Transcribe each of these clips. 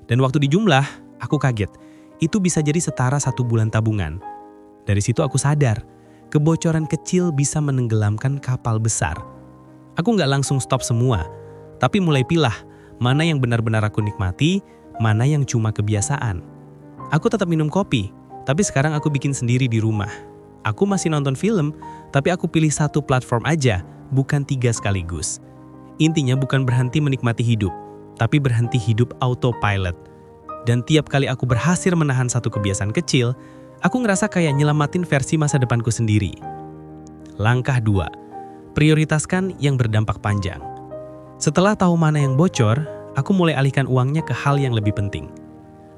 Dan waktu dijumlah, aku kaget. Itu bisa jadi setara 1 bulan tabungan. Dari situ aku sadar, kebocoran kecil bisa menenggelamkan kapal besar. Aku nggak langsung stop semua, tapi mulai pilah mana yang benar-benar aku nikmati, mana yang cuma kebiasaan. Aku tetap minum kopi, tapi sekarang aku bikin sendiri di rumah. Aku masih nonton film, tapi aku pilih 1 platform aja, bukan 3 sekaligus. Intinya bukan berhenti menikmati hidup, tapi berhenti hidup autopilot. Dan tiap kali aku berhasil menahan 1 kebiasaan kecil, aku ngerasa kayak nyelamatin versi masa depanku sendiri. Langkah 2, prioritaskan yang berdampak panjang. Setelah tahu mana yang bocor, aku mulai alihkan uangnya ke hal yang lebih penting.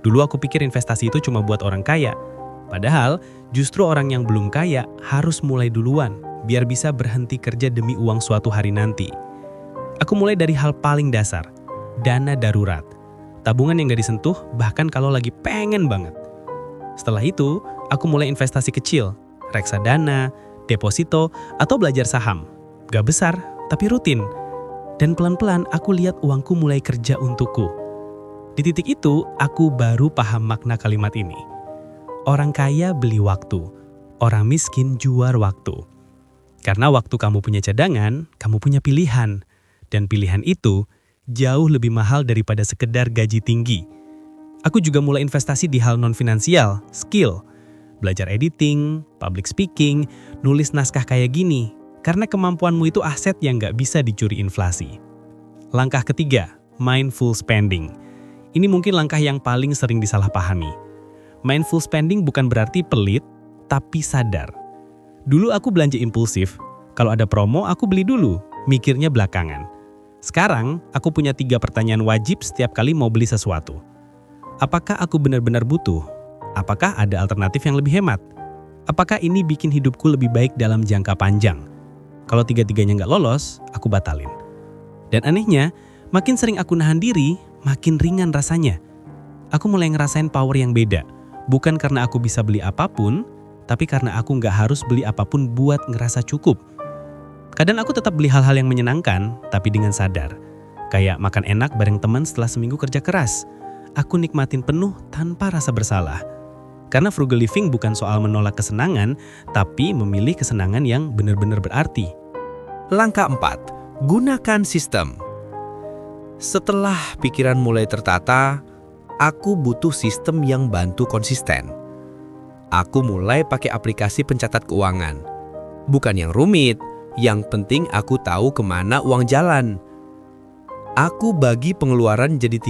Dulu aku pikir investasi itu cuma buat orang kaya. Padahal justru orang yang belum kaya harus mulai duluan, biar bisa berhenti kerja demi uang suatu hari nanti. Aku mulai dari hal paling dasar, dana darurat. Tabungan yang gak disentuh bahkan kalau lagi pengen banget. Setelah itu, aku mulai investasi kecil, reksadana, deposito, atau belajar saham. Gak besar, tapi rutin. Dan pelan-pelan aku lihat uangku mulai kerja untukku. Di titik itu, aku baru paham makna kalimat ini. Orang kaya beli waktu, orang miskin jual waktu. Karena waktu kamu punya cadangan, kamu punya pilihan. Dan pilihan itu jauh lebih mahal daripada sekedar gaji tinggi. Aku juga mulai investasi di hal non-finansial, skill. Belajar editing, public speaking, nulis naskah kayak gini. Karena kemampuanmu itu aset yang gak bisa dicuri inflasi. Langkah ketiga, mindful spending. Ini mungkin langkah yang paling sering disalahpahami. Mindful spending bukan berarti pelit, tapi sadar. Dulu aku belanja impulsif. Kalau ada promo, aku beli dulu, mikirnya belakangan. Sekarang, aku punya 3 pertanyaan wajib setiap kali mau beli sesuatu. Apakah aku benar-benar butuh? Apakah ada alternatif yang lebih hemat? Apakah ini bikin hidupku lebih baik dalam jangka panjang? Kalau 3-tiganya nggak lolos, aku batalin. Dan anehnya, makin sering aku nahan diri, makin ringan rasanya. Aku mulai ngerasain power yang beda. Bukan karena aku bisa beli apapun, tapi karena aku nggak harus beli apapun buat ngerasa cukup. Kadang aku tetap beli hal-hal yang menyenangkan, tapi dengan sadar. Kayak makan enak bareng teman setelah seminggu kerja keras. Aku nikmatin penuh tanpa rasa bersalah. Karena frugal living bukan soal menolak kesenangan, tapi memilih kesenangan yang benar-benar berarti. Langkah 4, gunakan sistem. Setelah pikiran mulai tertata, aku butuh sistem yang bantu konsisten. Aku mulai pakai aplikasi pencatat keuangan. Bukan yang rumit, yang penting aku tahu kemana uang jalan. Aku bagi pengeluaran jadi